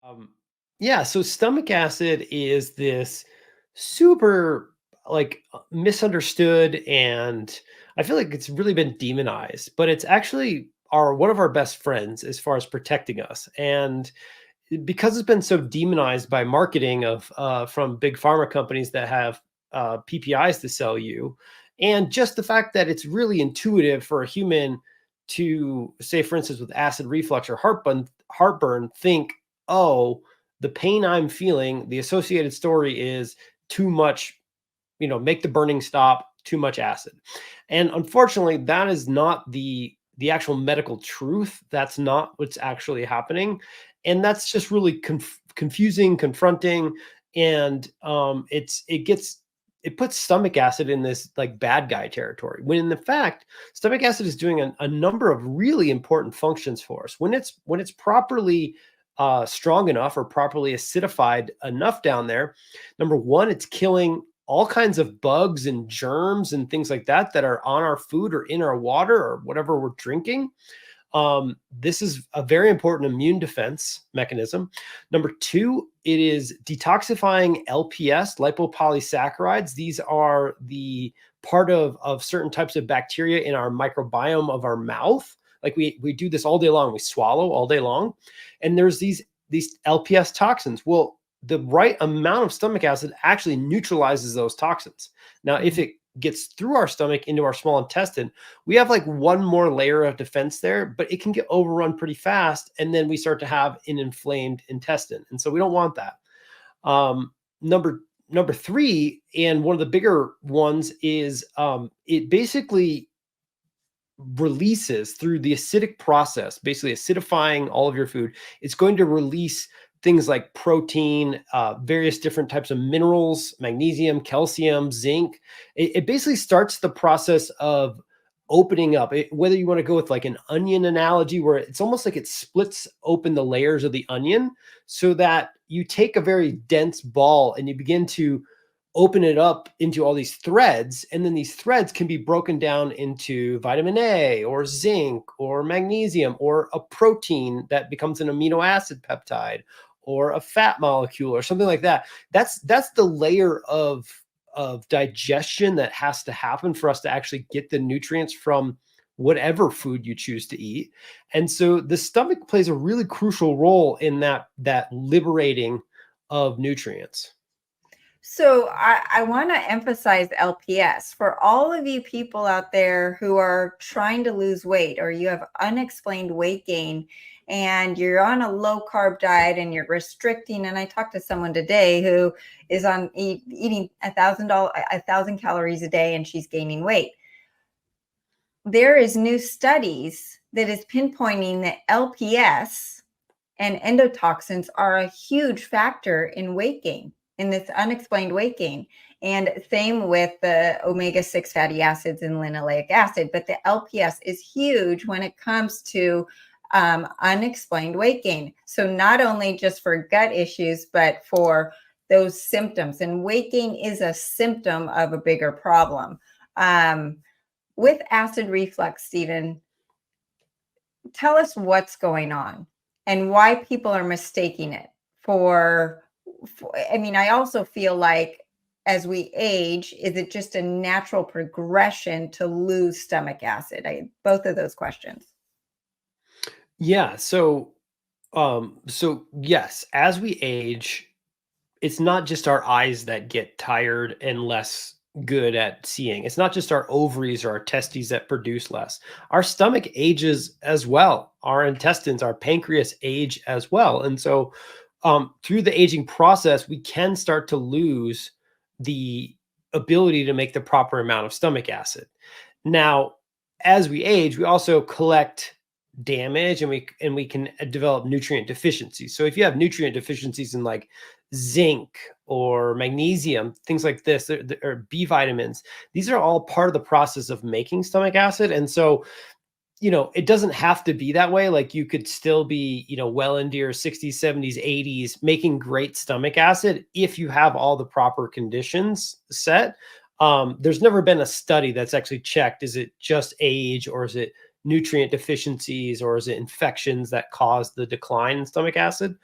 Um, yeah, so stomach acid is this super misunderstood, and I feel like it's really been demonized, but it's actually our one of our best friends as far as protecting us. And because it's been so demonized by marketing of from big pharma companies that have PPIs to sell you, and just the fact that it's really intuitive for a human to say, for instance, with acid reflux or heartburn, think, oh, the pain I'm feeling, the associated story is too much, make the burning stop, too much acid. And unfortunately, that is not the actual medical truth. That's not what's actually happening. And that's just really confusing, confronting, and it puts stomach acid in this like bad guy territory, when in the fact stomach acid is doing a number of really important functions for us when it's properly strong enough or properly acidified enough down there. Number one, it's killing all kinds of bugs and germs and things like that that are on our food or in our water or whatever we're drinking. This is a very important immune defense mechanism. Number two, it is detoxifying LPS, lipopolysaccharides. These are the part of certain types of bacteria in our microbiome of our mouth. Like we do this all day long. We swallow all day long, and there's these LPS toxins. Well, the right amount of stomach acid actually neutralizes those toxins. Now, if it gets through our stomach into our small intestine, we have like one more layer of defense there, but it can get overrun pretty fast. And then we start to have an inflamed intestine. And so we don't want that. Um, number three, and one of the bigger ones, is it basically releases through the acidic process, basically acidifying all of your food. It's going to release things like protein, various different types of minerals, magnesium, calcium, zinc. It basically starts the process of opening up. Whether you want to go with like an onion analogy, where it's almost like it splits open the layers of the onion, so that you take a very dense ball and you begin to open it up into all these threads, and then these threads can be broken down into vitamin A or zinc or magnesium or a protein that becomes an amino acid peptide or a fat molecule or something like that. That's the layer of digestion that has to happen for us to actually get the nutrients from whatever food you choose to eat. And so the stomach plays a really crucial role in that liberating of nutrients. So I want to emphasize LPS for all of you people out there who are trying to lose weight, or you have unexplained weight gain and you're on a low carb diet and you're restricting. And I talked to someone today who is on eating $1,000 calories a day, and she's gaining weight. There is new studies that is pinpointing that LPS and endotoxins are a huge factor in weight gain, in this unexplained weight gain. And same with the omega-6 fatty acids and linoleic acid. But the LPS is huge when it comes to unexplained weight gain. So not only just for gut issues, but for those symptoms. And weight gain is a symptom of a bigger problem. With acid reflux, Steven, tell us what's going on and why people are mistaking it for. I mean, I also feel like as we age, is it just a natural progression to lose stomach acid? Both of those questions. Yeah. So yes, as we age, it's not just our eyes that get tired and less good at seeing. It's not just our ovaries or our testes that produce less. Our stomach ages as well. Our intestines, our pancreas age as well. And so through the aging process, we can start to lose the ability to make the proper amount of stomach acid. Now, as we age, we also collect damage, and we can develop nutrient deficiencies. So if you have nutrient deficiencies in like zinc or magnesium, things like this, or B vitamins, these are all part of the process of making stomach acid. And so, it doesn't have to be that way. Like you could still be, well into your 60s, 70s, 80s, making great stomach acid if you have all the proper conditions set. There's never been a study that's actually checked, is it just age, or is it nutrient deficiencies, or is it infections that cause the decline in stomach acid?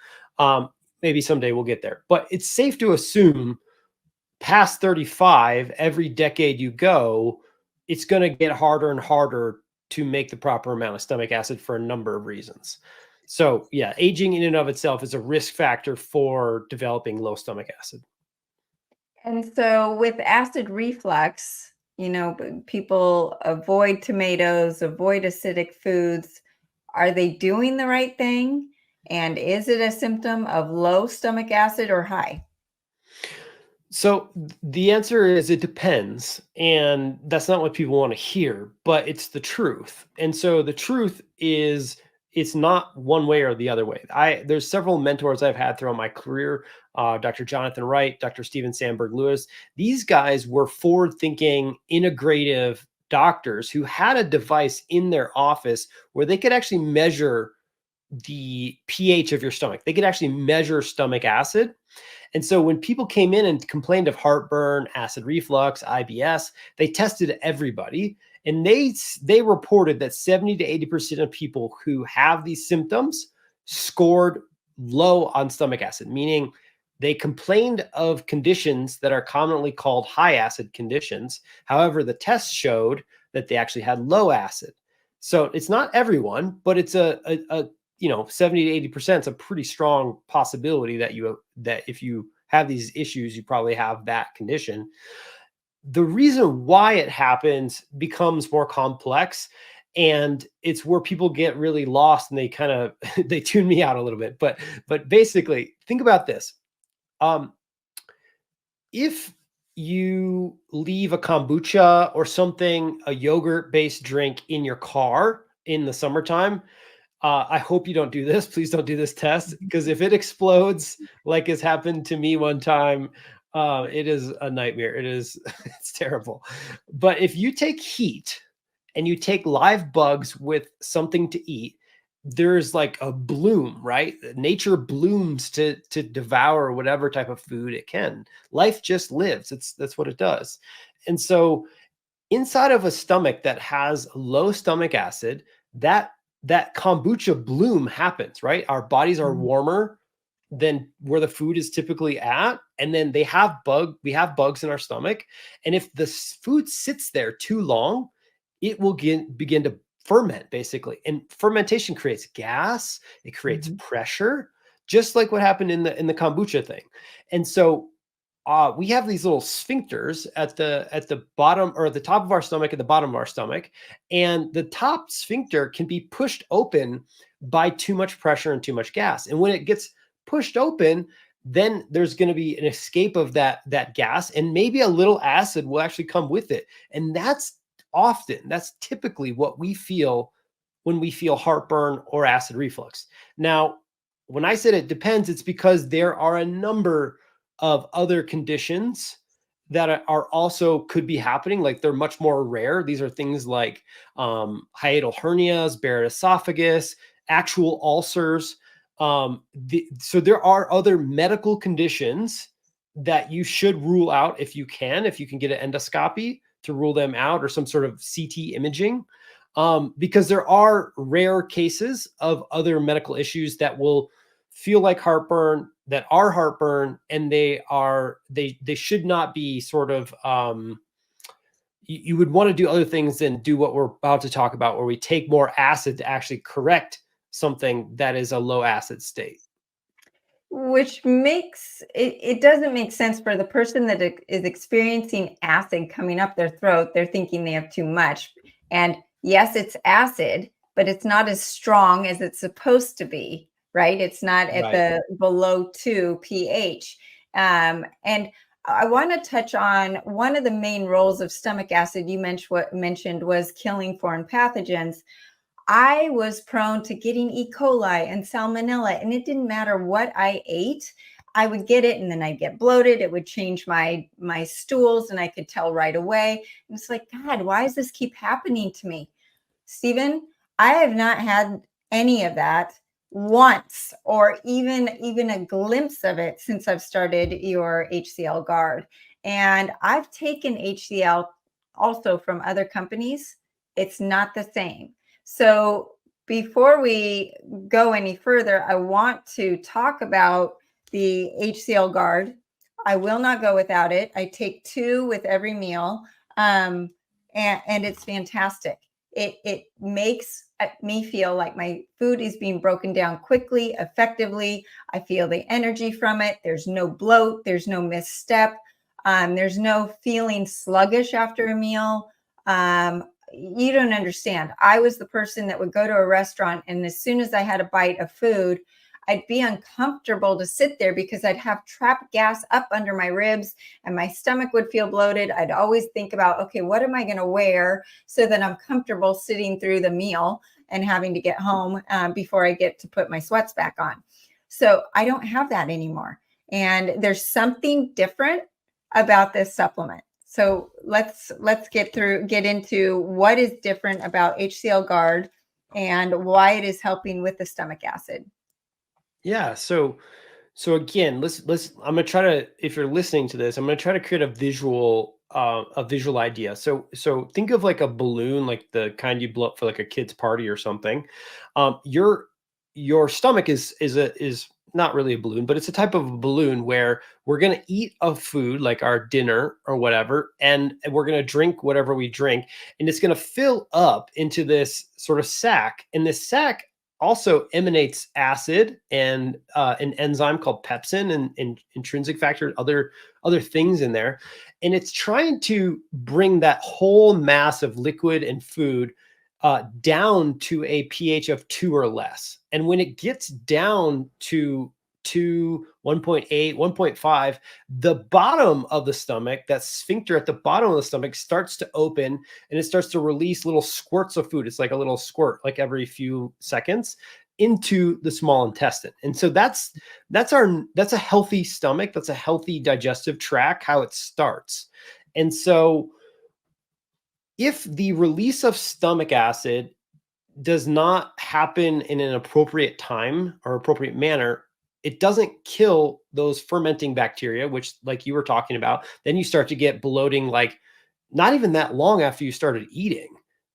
Maybe someday we'll get there, but it's safe to assume past 35, every decade you go, it's going to get harder and harder to make the proper amount of stomach acid for a number of reasons. So yeah, aging in and of itself is a risk factor for developing low stomach acid. And so with acid reflux, people avoid tomatoes, avoid acidic foods. Are they doing the right thing? And is it a symptom of low stomach acid or high? So the answer is it depends. And that's not what people want to hear, but it's the truth. And so the truth is it's not one way or the other way. There's several mentors I've had throughout my career, Dr. Jonathan Wright, Dr. Steven Sandberg Lewis. These guys were forward-thinking, integrative doctors who had a device in their office where they could actually measure the pH of your stomach. They could actually measure stomach acid. And so when people came in and complained of heartburn, acid reflux, IBS, they tested everybody, and they reported that 70 to 80% of people who have these symptoms scored low on stomach acid, meaning they complained of conditions that are commonly called high acid conditions. However, the tests showed that they actually had low acid. So it's not everyone, but it's a 70 to 80% is a pretty strong possibility that if you have these issues, you probably have that condition. The reason why it happens becomes more complex, and it's where people get really lost and they kind of they tune me out a little bit. But basically, think about this. If you leave a kombucha or something, a yogurt-based drink in your car in the summertime, I hope you don't do this. Please don't do this test, because if it explodes, like has happened to me one time, it is a nightmare. It's terrible. But if you take heat and you take live bugs with something to eat, there's like a bloom, right? Nature blooms to devour whatever type of food it can. Life just lives. That's what it does. And so inside of a stomach that has low stomach acid, that kombucha bloom happens, right? Our bodies are warmer than where the food is typically at, and then we have bugs in our stomach, and if the food sits there too long, it will begin to ferment, basically. And fermentation creates gas, it creates pressure, just like what happened in the kombucha thing. And so we have these little sphincters at the bottom, or at the top of our stomach, at the bottom of our stomach, and the top sphincter can be pushed open by too much pressure and too much gas. And when it gets pushed open, then there's going to be an escape of that gas, and maybe a little acid will actually come with it. And that's typically what we feel when we feel heartburn or acid reflux. Now, when I said it depends, it's because there are a number of other conditions that are also could be happening. Like, they're much more rare. These are things like hiatal hernias, Barrett esophagus, actual ulcers. So there are other medical conditions that you should rule out if you can get an endoscopy to rule them out, or some sort of CT imaging, because there are rare cases of other medical issues that will feel like heartburn, that are heartburn, and they should not be sort of you would want to do other things than do what we're about to talk about, where we take more acid to actually correct something that is a low acid state. Which makes it doesn't make sense for the person that is experiencing acid coming up their throat. They're thinking they have too much. And yes, it's acid, but it's not as strong as it's supposed to be, right? It's not at the below 2 pH. And I want to touch on one of the main roles of stomach acid you mentioned was killing foreign pathogens. I was prone to getting E. coli and salmonella, and it didn't matter what I ate. I would get it, and then I'd get bloated. It would change my stools, and I could tell right away. And it's like, God, why does this keep happening to me? Steven, I have not had any of that once, or even a glimpse of it since I've started your HCL Guard. And I've taken HCL also from other companies. It's not the same. So before we go any further, I want to talk about the HCL guard. I will not go without it. I take 2 with every meal, and it's fantastic. It makes me feel like my food is being broken down quickly, effectively. I feel the energy from it. There's no bloat. There's no misstep. There's no feeling sluggish after a meal. You don't understand. I was the person that would go to a restaurant, and as soon as I had a bite of food, I'd be uncomfortable to sit there because I'd have trapped gas up under my ribs and my stomach would feel bloated. I'd always think about, okay, what am I going to wear so that I'm comfortable sitting through the meal and having to get home before I get to put my sweats back on. So I don't have that anymore. And there's something different about this supplement. So let's get into what is different about HCL Guard and why it is helping with the stomach acid. Yeah. So again, let's I'm gonna try to, if you're listening to this, I'm gonna try to create a visual idea. So think of like a balloon, like the kind you blow up for like a kid's party or something. Your stomach is not really a balloon, but it's a type of a balloon where we're going to eat a food like our dinner or whatever, and we're going to drink whatever we drink, and it's going to fill up into this sort of sac. And this sac also emanates acid and an enzyme called pepsin and intrinsic factor, other things in there. And it's trying to bring that whole mass of liquid and food down to a pH of 2 or less. And when it gets down to 2, 1.8, 1.5, the bottom of the stomach, that sphincter at the bottom of the stomach, starts to open and it starts to release little squirts of food. It's like a little squirt, like every few seconds, into the small intestine. And so that's a healthy stomach. That's a healthy digestive tract, how it starts. And so if the release of stomach acid does not happen in an appropriate time or appropriate manner, it doesn't kill those fermenting bacteria, which, like you were talking about, then you start to get bloating, like not even that long after you started eating,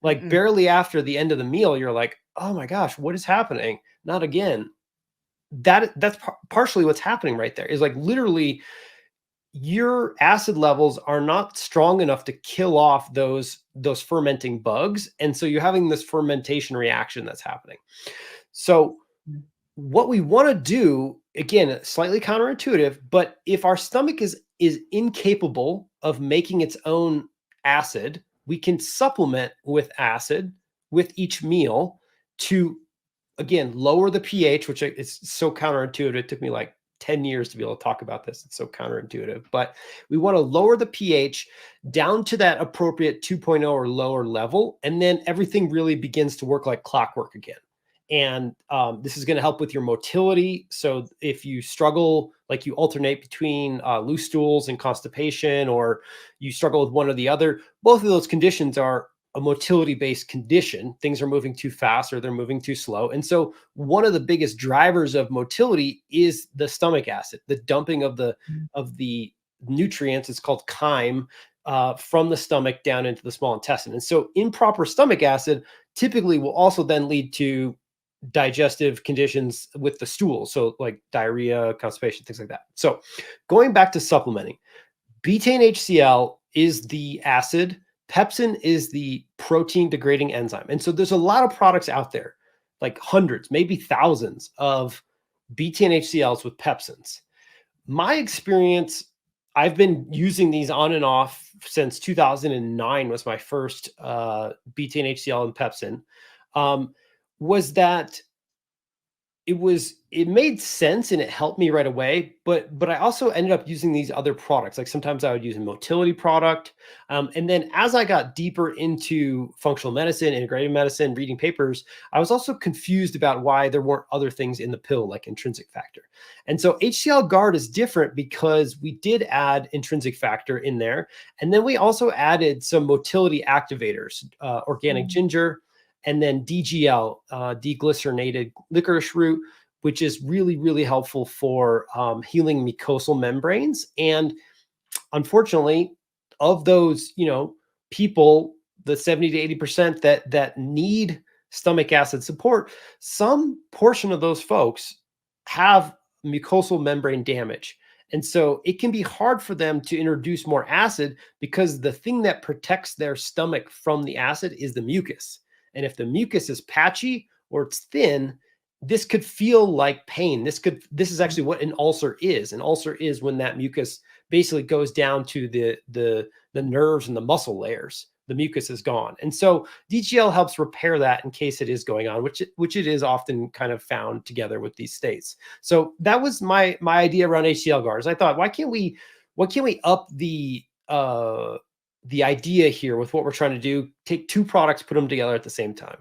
like barely after the end of the meal, you're like, oh my gosh, what is happening? Not again. That's partially what's happening right there, is like literally your acid levels are not strong enough to kill off those fermenting bugs. And so you're having this fermentation reaction that's happening. So what we want to do, again, slightly counterintuitive, but if our stomach is incapable of making its own acid, we can supplement with acid with each meal to, again, lower the pH, which is so counterintuitive. It took me like 10 years to be able to talk about this. It's so counterintuitive, but we want to lower the pH down to that appropriate 2.0 or lower level. And then everything really begins to work like clockwork again. And this is going to help with your motility. So if you struggle, like you alternate between loose stools and constipation, or you struggle with one or the other, both of those conditions are a motility-based condition. Things are moving too fast or they're moving too slow. And so one of the biggest drivers of motility is the stomach acid, the dumping of the nutrients. It's called chyme from the stomach down into the small intestine. And so improper stomach acid typically will also then lead to digestive conditions with the stool. So like diarrhea, constipation, things like that. So going back to supplementing, betaine HCl is the acid. Pepsin is the protein degrading enzyme. And so there's a lot of products out there, like hundreds, maybe thousands of betaine HCLs with pepsins. My experience, I've been using these on and off since 2009 was my first betaine HCl and pepsin, was that it made sense and it helped me right away. But I also ended up using these other products. Like sometimes I would use a motility product. And then as I got deeper into functional medicine, integrative medicine, reading papers, I was also confused about why there weren't other things in the pill like intrinsic factor. And so HCL Guard is different because we did add intrinsic factor in there. And then we also added some motility activators, organic ginger, and then DGL, deglycerinated licorice root, which is really, really helpful for healing mucosal membranes. And unfortunately, of those, people, the 70 to 80% that need stomach acid support, some portion of those folks have mucosal membrane damage. And so it can be hard for them to introduce more acid because the thing that protects their stomach from the acid is the mucus. And if the mucus is patchy or it's thin, this could feel like pain. This is actually what an ulcer is. An ulcer is when that mucus basically goes down to the nerves and the muscle layers. The mucus is gone. And so DGL helps repair that in case it is going on, which it is often kind of found together with these states. So that was my idea around HCl guards. I thought, why can't we up the idea here with what we're trying to do? Take two products, put them together at the same time.